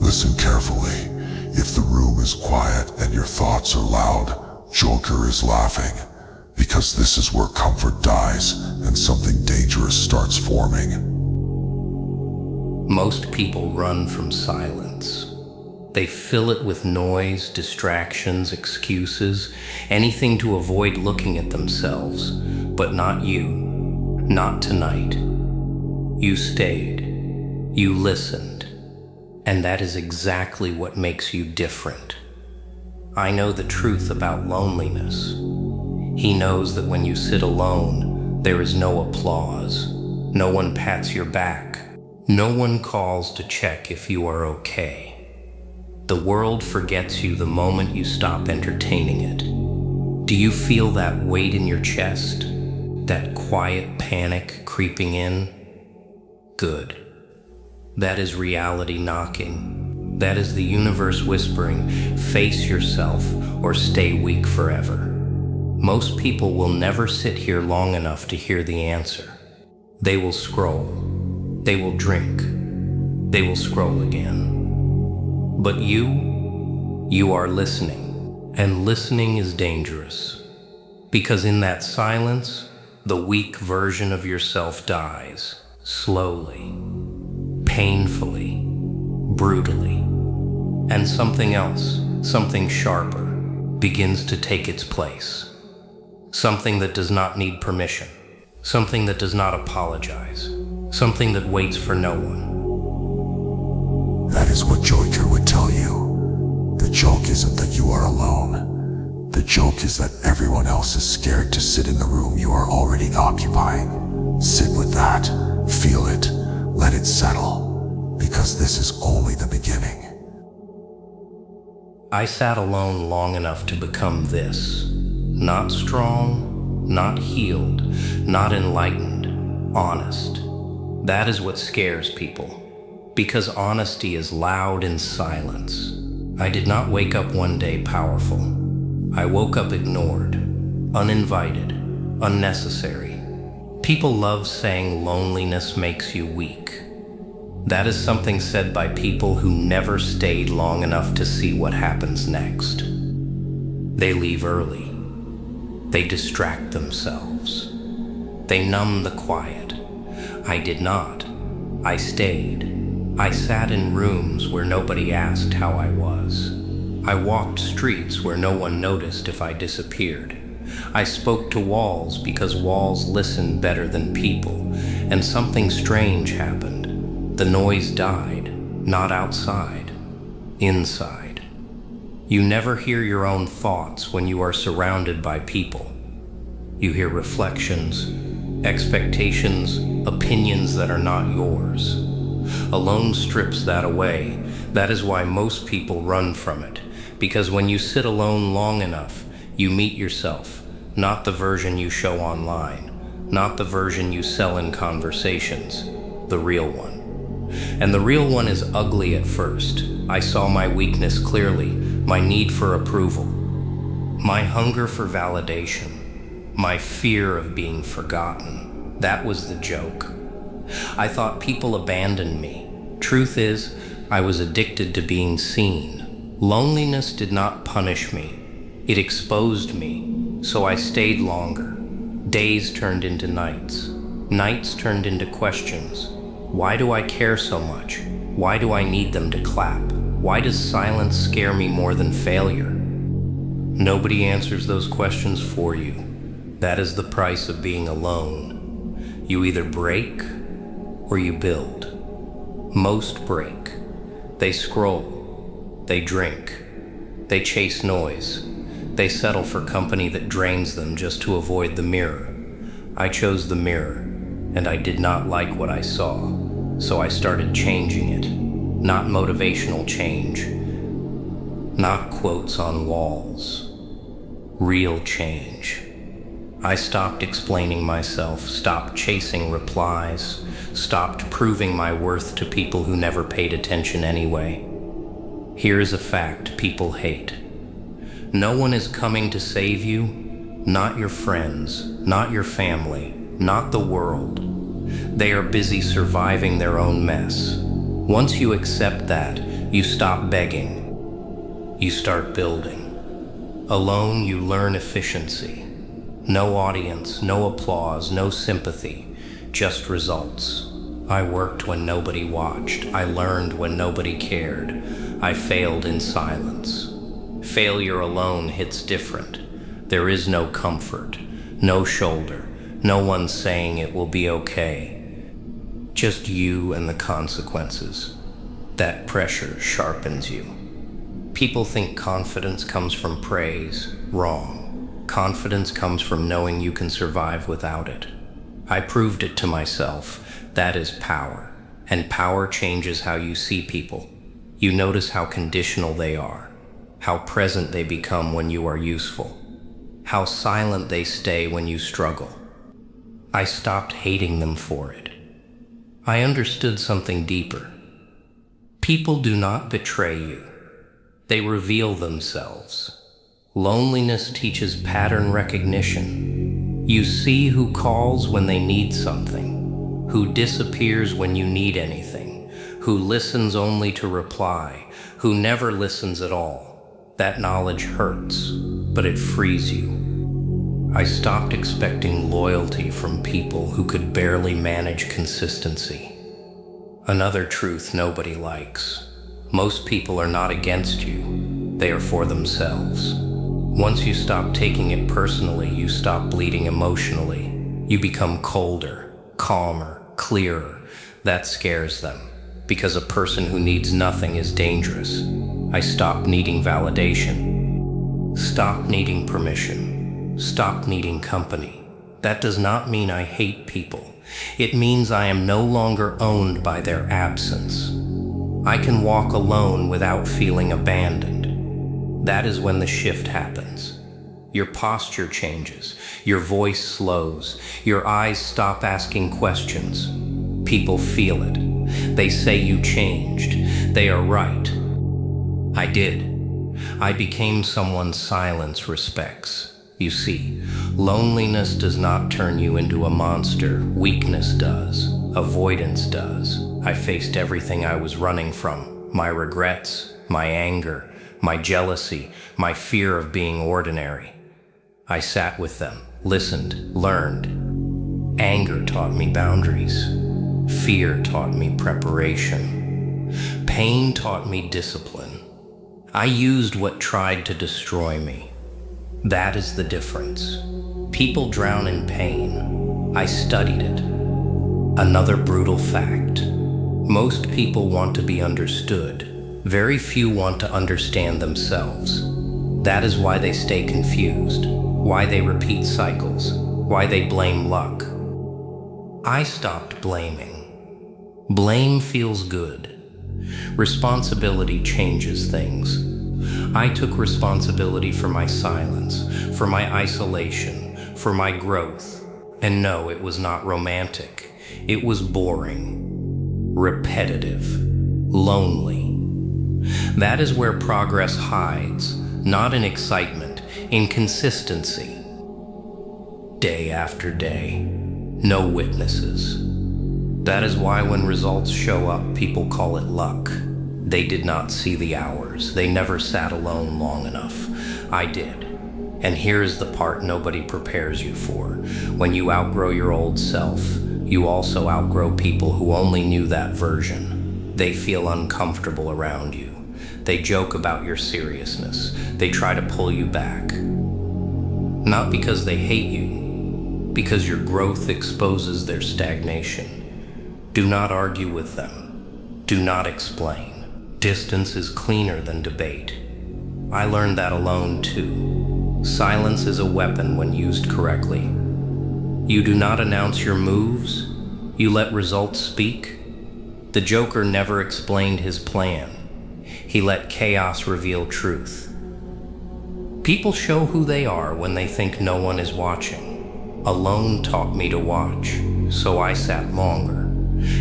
Listen carefully. If the room is quiet and your thoughts are loud, Joker is laughing, because this is where comfort dies and something dangerous starts forming. Most people run from silence. They fill it with noise, distractions, excuses, anything to avoid looking at themselves. But not you. Not tonight. You stayed. You listened. And that is exactly what makes you different. I know the truth about loneliness. He knows that when you sit alone, there is no applause. No one pats your back. No one calls to check if you are okay. The world forgets you the moment you stop entertaining it. Do you feel that weight in your chest? That quiet panic creeping in? Good. That is reality knocking. That is the universe whispering, face yourself or stay weak forever. Most people will never sit here long enough to hear the answer. They will scroll. They will drink. They will scroll again. But you are listening. And listening is dangerous. Because in that silence, the weak version of yourself dies. Slowly. Painfully. Brutally. And something else, something sharper, begins to take its place. Something that does not need permission. Something that does not apologize. Something that waits for no one. That is what Joker would tell you. The joke isn't that you are alone. The joke is that everyone else is scared to sit in the room you are already occupying. Sit with that. Feel it. Let it settle. Because this is only the beginning. I sat alone long enough to become this. Not strong, not healed, not enlightened, honest. That is what scares people. Because honesty is loud in silence. I did not wake up one day powerful. I woke up ignored, uninvited, unnecessary. People love saying loneliness makes you weak. That is something said by people who never stayed long enough to see what happens next. They leave early. They distract themselves. They numb the quiet. I did not. I stayed. I sat in rooms where nobody asked how I was. I walked streets where no one noticed if I disappeared. I spoke to walls because walls listen better than people, and something strange happened. The noise died, not outside, inside. You never hear your own thoughts when you are surrounded by people. You hear reflections, expectations, opinions that are not yours. Alone strips that away. That is why most people run from it. Because when you sit alone long enough, you meet yourself, not the version you show online, not the version you sell in conversations, the real one. And the real one is ugly at first. I saw my weakness clearly, my need for approval, my hunger for validation, my fear of being forgotten. That was the joke. I thought people abandoned me. Truth is, I was addicted to being seen. Loneliness did not punish me. It exposed me, so I stayed longer. Days turned into nights. Nights turned into questions. Why do I care so much? Why do I need them to clap? Why does silence scare me more than failure? Nobody answers those questions for you. That is the price of being alone. You either break or you build. Most break. They scroll. They drink. They chase noise. They settle for company that drains them just to avoid the mirror. I chose the mirror, and I did not like what I saw, so I started changing it. Not motivational change. Not quotes on walls. Real change. I stopped explaining myself, stopped chasing replies, stopped proving my worth to people who never paid attention anyway. Here is a fact people hate. No one is coming to save you, not your friends, not your family, not the world. They are busy surviving their own mess. Once you accept that, You stop begging. You start building. Alone, you learn efficiency. No audience, no applause, no sympathy, just results. I worked when nobody watched. I learned when nobody cared. I failed in silence. Failure alone hits different. There is no comfort, no shoulder, no one saying it will be okay. Just you and the consequences. That pressure sharpens you. People think confidence comes from praise. Wrong. Confidence comes from knowing you can survive without it. I proved it to myself. That is power. And power changes how you see people. You notice how conditional they are, how present they become when you are useful, how silent they stay when you struggle. I stopped hating them for it. I understood something deeper. People do not betray you. They reveal themselves. Loneliness teaches pattern recognition. You see who calls when they need something, who disappears when you need anything, who listens only to reply, who never listens at all. That knowledge hurts, but it frees you. I stopped expecting loyalty from people who could barely manage consistency. Another truth nobody likes. Most people are not against you. They are for themselves. Once you stop taking it personally, you stop bleeding emotionally. You become colder, calmer, clearer. That scares them, because a person who needs nothing is dangerous. I stopped needing validation. Stopped needing permission. Stopped needing company. That does not mean I hate people. It means I am no longer owned by their absence. I can walk alone without feeling abandoned. That is when the shift happens. Your posture changes, your voice slows, your eyes stop asking questions. People feel it. They say you changed. They are right. I did. I became someone silence respects. You see, loneliness does not turn you into a monster. Weakness does. Avoidance does. I faced everything I was running from. My regrets, my anger, my jealousy, my fear of being ordinary. I sat with them, listened, learned. Anger taught me boundaries. Fear taught me preparation. Pain taught me discipline. I used what tried to destroy me. That is the difference. People drown in pain. I studied it. Another brutal fact. Most people want to be understood. Very few want to understand themselves. That is why they stay confused, why they repeat cycles, why they blame luck. I stopped blaming. Blame feels good. Responsibility changes things. I took responsibility for my silence, for my isolation, for my growth. And no, it was not romantic. It was boring, repetitive, lonely. That is where progress hides, not in excitement, in consistency. Day after day, no witnesses. That is why when results show up, people call it luck. They did not see the hours. They never sat alone long enough. I did. And here's the part nobody prepares you for. When you outgrow your old self, you also outgrow people who only knew that version. They feel uncomfortable around you. They joke about your seriousness. They try to pull you back. Not because they hate you, because your growth exposes their stagnation. Do not argue with them. Do not explain. Distance is cleaner than debate. I learned that alone too. Silence is a weapon when used correctly. You do not announce your moves. You let results speak. The Joker never explained his plan. He let chaos reveal truth. People show who they are when they think no one is watching. Alone taught me to watch, so I sat longer.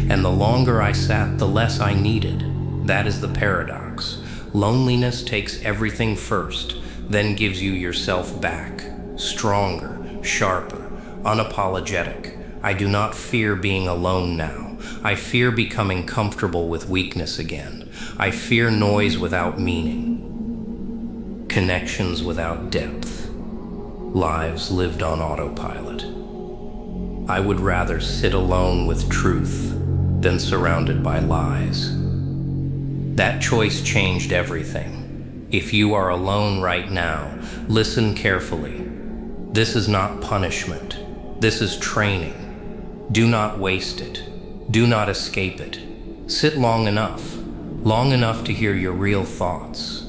And the longer I sat, the less I needed. That is the paradox. Loneliness takes everything first, then gives you yourself back. Stronger, sharper, unapologetic. I do not fear being alone now. I fear becoming comfortable with weakness again. I fear noise without meaning, connections without depth, lives lived on autopilot. I would rather sit alone with truth than surrounded by lies. That choice changed everything. If you are alone right now, listen carefully. This is not punishment. This is training. Do not waste it. Do not escape it. Sit long enough to hear your real thoughts.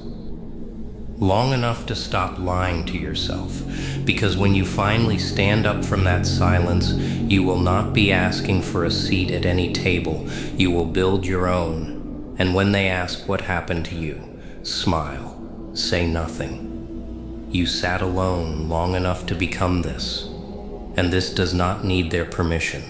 Long enough to stop lying to yourself, because when you finally stand up from that silence, you will not be asking for a seat at any table. You will build your own. And when they ask what happened to you, smile, say nothing. You sat alone long enough to become this, and this does not need their permission.